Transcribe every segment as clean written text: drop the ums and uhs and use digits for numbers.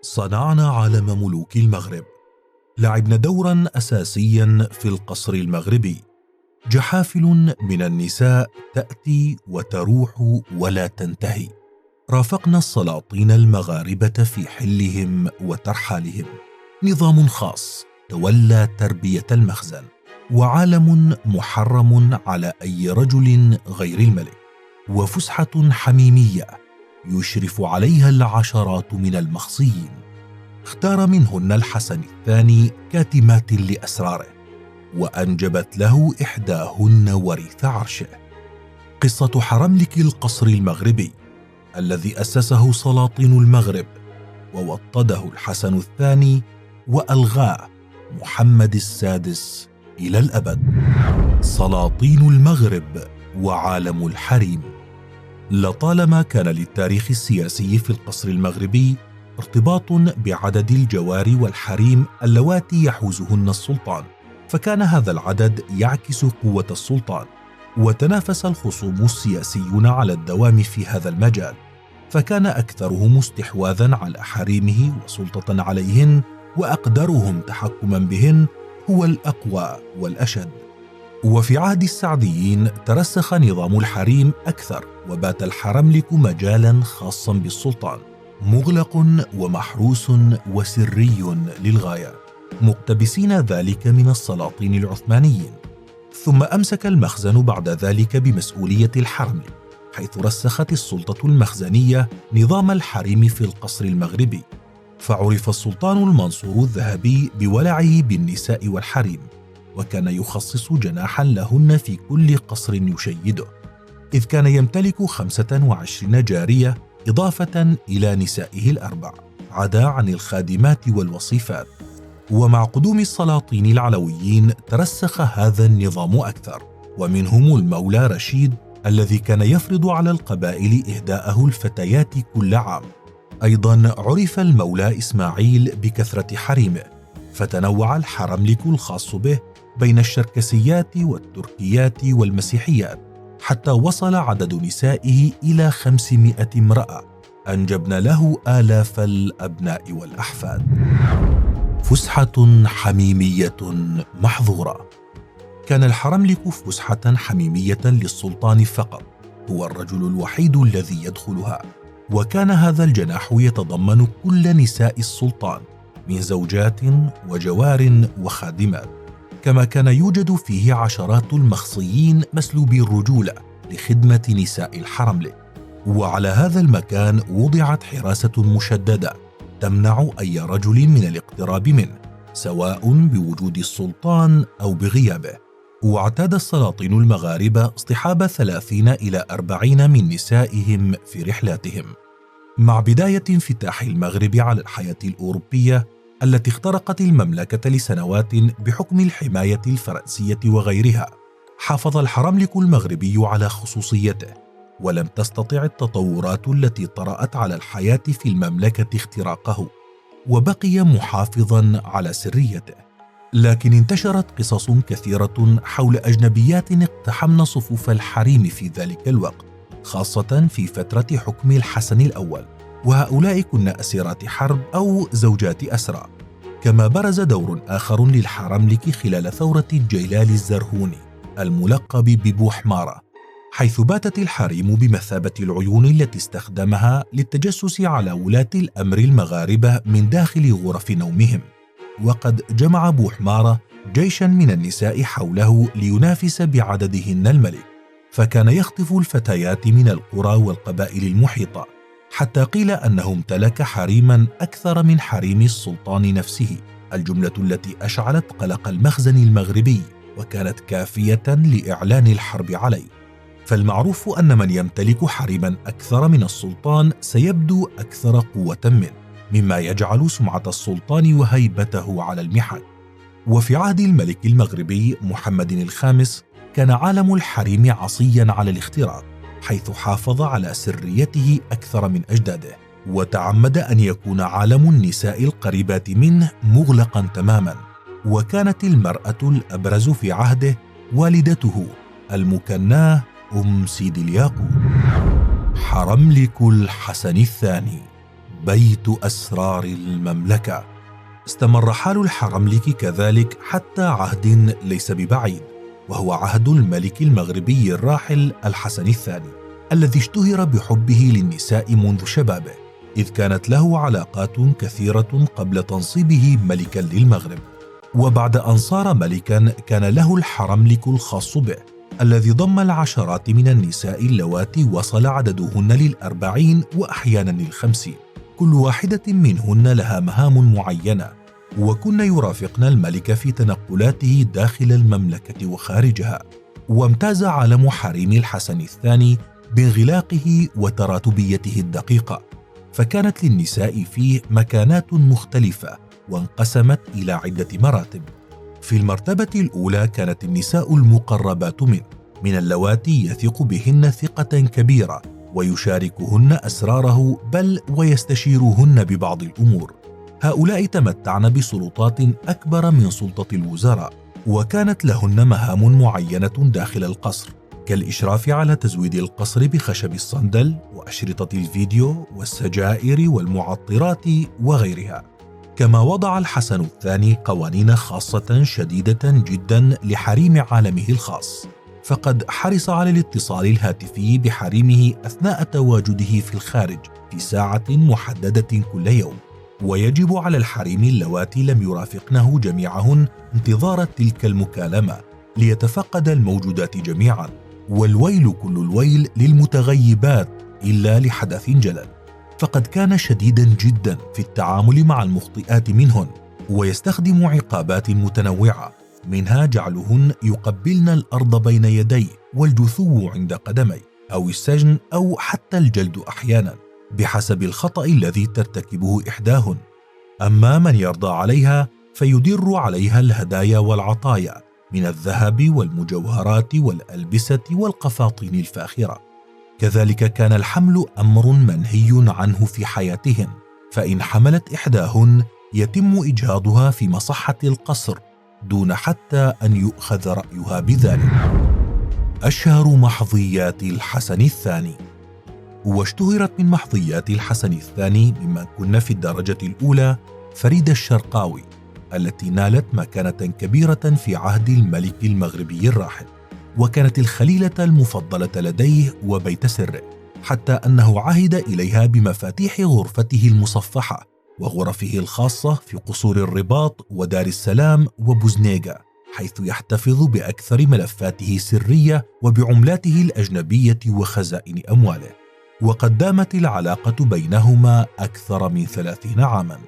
صنعنا عالم ملوك المغرب. لعبنا دورا أساسيا في القصر المغربي. جحافل من النساء تأتي وتروح ولا تنتهي. رافقنا السلاطين المغاربة في حلهم وترحالهم. نظام خاص تولى تربية المخزن، وعالم محرم على أي رجل غير الملك، وفسحة حميمية يشرف عليها العشرات من المخصيين. اختار منهن الحسن الثاني كاتمات لأسراره، وأنجبت له إحداهن وريث عرشه. قصة حرملك القصر المغربي الذي أسسه سلاطين المغرب، ووطده الحسن الثاني وألغاه محمد السادس إلى الأبد. سلاطين المغرب وعالم الحريم. لطالما كان للتاريخ السياسي في القصر المغربي ارتباط بعدد الجواري والحريم اللواتي يحوزهن السلطان، فكان هذا العدد يعكس قوة السلطان، وتنافس الخصوم السياسيون على الدوام في هذا المجال، فكان أكثرهم استحواذا على حريمه وسلطة عليهن، وأقدرهم تحكما بهن هو الأقوى والأشد. وفي عهد السعديين ترسخ نظام الحريم أكثر، وبات الحرملك مجالا خاصا بالسلطان، مغلق ومحروس وسري للغاية، مقتبسين ذلك من السلاطين العثمانيين. ثم أمسك المخزن بعد ذلك بمسؤولية الحرملك، حيث رسخت السلطة المخزنية نظام الحريم في القصر المغربي، فعرف السلطان المنصور الذهبي بولعه بالنساء والحريم، وكان يخصص جناحا لهن في كل قصر يشيده، إذ كان يمتلك 25 جارية إضافة إلى نسائه الأربع، عدا عن الخادمات والوصيفات. ومع قدوم السلاطين العلويين ترسخ هذا النظام أكثر، ومنهم المولى رشيد الذي كان يفرض على القبائل إهداءه الفتيات كل عام. أيضا عرف المولى إسماعيل بكثرة حريمه، فتنوع الحرملك الخاص به بين الشركسيات والتركيات والمسيحيات، حتى وصل عدد نسائه إلى 500 امرأة، أنجبن له آلاف الأبناء والأحفاد. فسحة حميمية محظورة. كان الحرملك فسحة حميمية للسلطان فقط، هو الرجل الوحيد الذي يدخلها، وكان هذا الجناح يتضمن كل نساء السلطان من زوجات وجوار وخادمات، كما كان يوجد فيه عشرات المخصيين مسلوبي الرجولة لخدمة نساء الحرملك. وعلى هذا المكان وضعت حراسة مشددة تمنع أي رجل من الاقتراب منه، سواء بوجود السلطان أو بغيابه. واعتاد السلاطين المغاربة اصطحاب 30 إلى 40 من نسائهم في رحلاتهم. مع بداية انفتاح المغرب على الحياة الأوروبية التي اخترقت المملكة لسنوات بحكم الحماية الفرنسية وغيرها، حافظ الحرملك المغربي على خصوصيته، ولم تستطع التطورات التي طرأت على الحياة في المملكة اختراقه، وبقي محافظا على سريته. لكن انتشرت قصص كثيرة حول أجنبيات اقتحمن صفوف الحريم في ذلك الوقت، خاصة في فترة حكم الحسن الأول، وهؤلاء كن أسيرات حرب أو زوجات أسرى. كما برز دور آخر للحرملك خلال ثورة الجيلال الزرهوني الملقب ببوحمارة، حيث باتت الحريم بمثابة العيون التي استخدمها للتجسس على ولاة الأمر المغاربة من داخل غرف نومهم. وقد جمع بوحمارة جيشا من النساء حوله لينافس بعددهن الملك، فكان يخطف الفتيات من القرى والقبائل المحيطة، حتى قيل أنه امتلك حريما أكثر من حريم السلطان نفسه، الجملة التي أشعلت قلق المخزن المغربي وكانت كافية لإعلان الحرب عليه. فالمعروف أن من يمتلك حريما أكثر من السلطان سيبدو أكثر قوة منه، مما يجعل سمعة السلطان وهيبته على المحك. وفي عهد الملك المغربي محمد الخامس كان عالم الحريم عصيا على الاختراق، حيث حافظ على سريته أكثر من أجداده، وتعمد أن يكون عالم النساء القريبات منه مغلقا تماما. وكانت المرأة الأبرز في عهده والدته المكناه سيد الياقوت. حرملك الحسن الثاني بيت أسرار المملكة. استمر حال الحرملك كذلك حتى عهد ليس ببعيد، وهو عهد الملك المغربي الراحل الحسن الثاني، الذي اشتهر بحبه للنساء منذ شبابه، إذ كانت له علاقات كثيرة قبل تنصيبه ملكا للمغرب. وبعد أن صار ملكا كان له الحرملك الخاص به، الذي ضم العشرات من النساء اللواتي وصل عددهن ل40 وأحيانا ل50، كل واحدة منهن لها مهام معينة، وكن يرافقن الملك في تنقلاته داخل المملكة وخارجها. وامتاز عالم حريم الحسن الثاني بانغلاقه وتراتبيته الدقيقة، فكانت للنساء فيه مكانات مختلفة وانقسمت إلى عدة مراتب. في المرتبة الأولى كانت النساء المقربات منه، من اللواتي يثق بهن ثقة كبيرة ويشاركهن أسراره، بل ويستشيرهن ببعض الأمور. هؤلاء تمتعن بسلطات أكبر من سلطة الوزراء، وكانت لهن مهام معينة داخل القصر، كالإشراف على تزويد القصر بخشب الصندل وأشرطة الفيديو والسجائر والمعطرات وغيرها. كما وضع الحسن الثاني قوانين خاصة شديدة جدا لحريم عالمه الخاص، فقد حرص على الاتصال الهاتفي بحريمه أثناء تواجده في الخارج في ساعة محددة كل يوم، ويجب على الحريم اللواتي لم يرافقنه جميعهن انتظار تلك المكالمة ليتفقد الموجودات جميعا، والويل كل الويل للمتغيبات إلا لحدث جلل، فقد كان شديدا جدا في التعامل مع المخطئات منهن، ويستخدم عقابات متنوعة، منها جعلهن يقبلن الأرض بين يديه والجثو عند قدميه، أو السجن، أو حتى الجلد أحيانا بحسب الخطأ الذي ترتكبه إحداهن. أما من يرضى عليها فيدر عليها الهدايا والعطايا من الذهب والمجوهرات والألبسة والقفاطين الفاخرة. كذلك كان الحمل أمر منهي عنه في حياتهن، فإن حملت إحداهن يتم إجهاضها في مصحة القصر دون حتى أن يؤخذ رأيها بذلك. أشهر محظيات الحسن الثاني. واشتهرت من محظيات الحسن الثاني ممن كن في الدرجة الأولى فريدة الشرقاوي، التي نالت مكانة كبيرة في عهد الملك المغربي الراحل، وكانت الخليلة المفضلة لديه وبيت سره، حتى أنه عهد إليها بمفاتيح غرفته المصفحة وغرفه الخاصة في قصور الرباط ودار السلام وبوزنيغا، حيث يحتفظ بأكثر ملفاته سرية وبعملاته الأجنبية وخزائن أمواله. وقد دامت العلاقة بينهما أكثر من 30 عاما.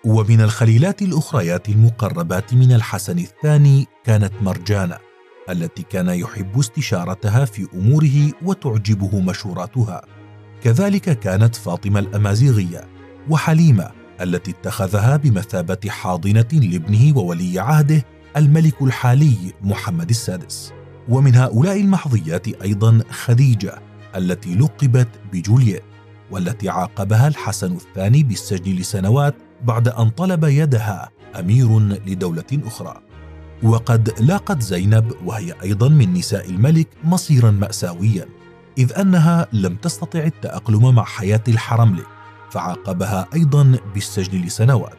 ومن الخليلات الأخريات المقربات من الحسن الثاني كانت مرجانة، التي كان يحب استشارتها في أموره وتعجبه مشوراتها. كذلك كانت فاطمة الأمازيغية، وحليمة التي اتخذها بمثابة حاضنة لابنه وولي عهده الملك الحالي محمد السادس. ومن هؤلاء المحظيات أيضا خديجة التي لقبت بجولييت، والتي عاقبها الحسن الثاني بالسجن لسنوات بعد أن طلب يدها أمير لدولة أخرى. وقد لاقت زينب، وهي أيضا من نساء الملك، مصيرا مأساويا، إذ أنها لم تستطع التأقلم مع حياة الحرملك، فعاقبها أيضا بالسجن لسنوات.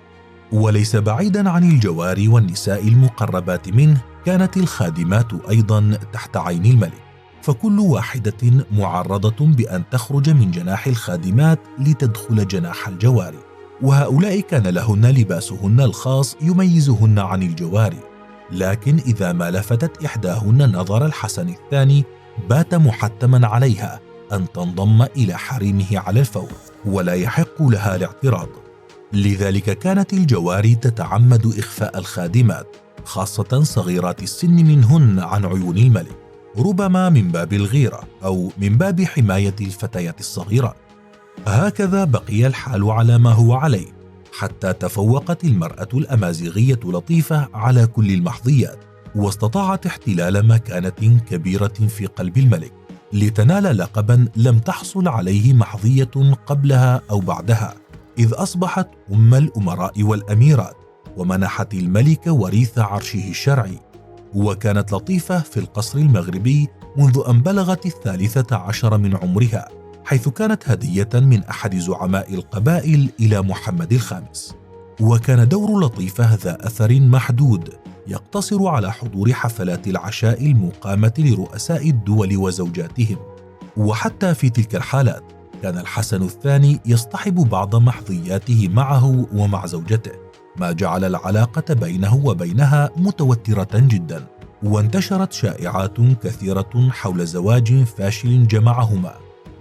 وليس بعيدا عن الجواري والنساء المقربات منه كانت الخادمات أيضا تحت عين الملك، فكل واحدة معرضة بأن تخرج من جناح الخادمات لتدخل جناح الجواري، وهؤلاء كان لهن لباسهن الخاص يميزهن عن الجواري. لكن إذا ما لفتت إحداهن نظر الحسن الثاني بات محتما عليها أن تنضم إلى حريمه على الفور، ولا يحق لها الاعتراض. لذلك كانت الجواري تتعمد إخفاء الخادمات، خاصة صغيرات السن منهن، عن عيون الملك، ربما من باب الغيرة أو من باب حماية الفتيات الصغيرات. هكذا بقي الحال على ما هو عليه، حتى تفوقت المرأة الأمازيغية لطيفة على كل المحظيات، واستطاعت احتلال مكانة كبيرة في قلب الملك، لتنال لقبا لم تحصل عليه محظية قبلها أو بعدها، إذ أصبحت أم الأمراء والأميرات، ومنحت الملك وريث عرشه الشرعي. وكانت لطيفة في القصر المغربي منذ أن بلغت 13 من عمرها، حيث كانت هدية من أحد زعماء القبائل إلى محمد الخامس. وكان دور لطيفة ذا أثر محدود يقتصر على حضور حفلات العشاء المقامة لرؤساء الدول وزوجاتهم. وحتى في تلك الحالات كان الحسن الثاني يصطحب بعض محظياته معه ومع زوجته، ما جعل العلاقة بينه وبينها متوترة جدا. وانتشرت شائعات كثيرة حول زواج فاشل جمعهما،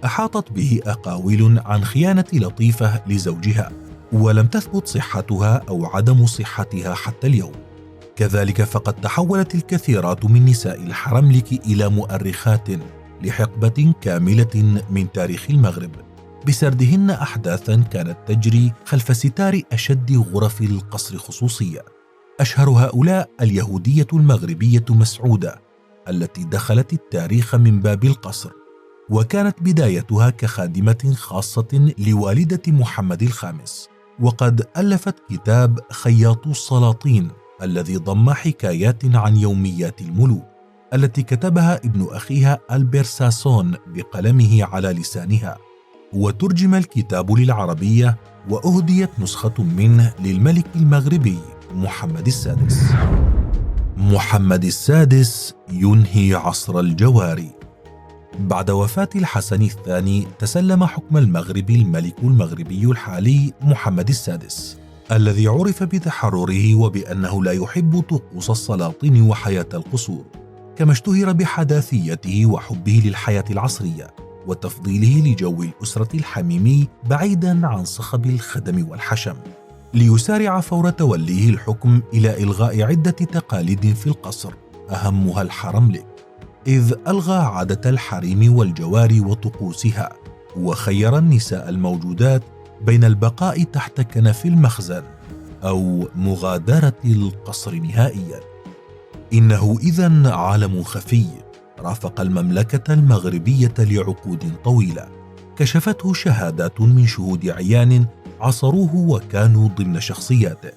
أحاطت به أقاويل عن خيانة لطيفة لزوجها، ولم تثبت صحتها أو عدم صحتها حتى اليوم. كذلك فقد تحولت الكثيرات من نساء الحرملك إلى مؤرخات لحقبة كاملة من تاريخ المغرب، بسردهن أحداثا كانت تجري خلف ستار أشد غرف القصر خصوصية. أشهر هؤلاء اليهودية المغربية مسعودة، التي دخلت التاريخ من باب القصر، وكانت بدايتها كخادمة خاصة لوالدة محمد الخامس. وقد ألفت كتاب خياط السلاطين الذي ضم حكايات عن يوميات الملوك، التي كتبها ابن أخيها ألبير ساسون بقلمه على لسانها. وترجم الكتاب للعربية، وأهديت نسخة منه للملك المغربي محمد السادس. محمد السادس ينهي عصر الجواري. بعد وفاة الحسن الثاني تسلم حكم المغرب الملك المغربي الحالي محمد السادس، الذي عرف بتحرره وبأنه لا يحب طقوس السلاطين وحياة القصور، كما اشتهر بحداثيته وحبه للحياة العصرية وتفضيله لجو الأسرة الحميمي بعيدا عن صخب الخدم والحشم، ليسارع فور توليه الحكم إلى إلغاء عدة تقاليد في القصر أهمها الحرملك، إذ ألغى عادة الحريم والجواري وطقوسها، وخير النساء الموجودات بين البقاء تحت كنف المخزن أو مغادرة القصر نهائيا. إنه إذن عالم خفي رافق المملكة المغربية لعقود طويلة، كشفته شهادات من شهود عيان عصروه وكانوا ضمن شخصياته،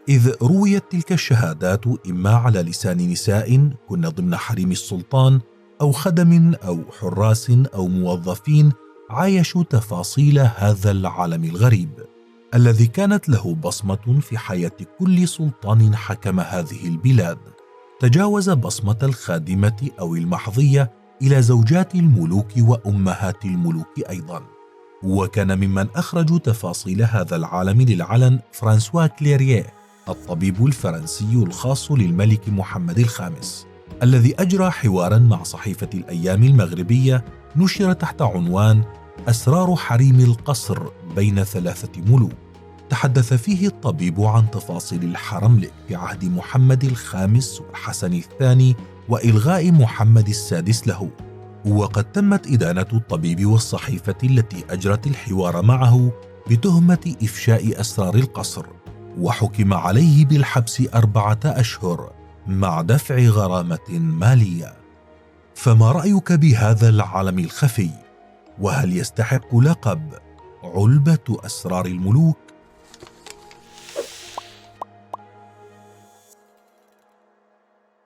إذ رويت تلك الشهادات إما على لسان نساء كن ضمن حريم السلطان، أو خدم أو حراس أو موظفين عايشوا تفاصيل هذا العالم الغريب، الذي كانت له بصمة في حياة كل سلطان حكم هذه البلاد. تجاوز بصمة الخادمة أو المحظية إلى زوجات الملوك وأمهات الملوك أيضا. وكان ممن أخرجوا تفاصيل هذا العالم للعلن فرانسوا كليريه، الطبيب الفرنسي الخاص للملك محمد الخامس، الذي أجرى حوارا مع صحيفة الأيام المغربية نشر تحت عنوان أسرار حريم القصر بين ثلاثة ملوك. تحدث فيه الطبيب عن تفاصيل الحرملك في عهد محمد الخامس والحسن الثاني وإلغاء محمد السادس له. وقد تمت إدانة الطبيب والصحيفة التي أجرت الحوار معه بتهمة إفشاء أسرار القصر، وحكم عليه بالحبس 4 أشهر مع دفع غرامة مالية. فما رأيك بهذا العالم الخفي؟ وهل يستحق لقب علبة أسرار الملوك؟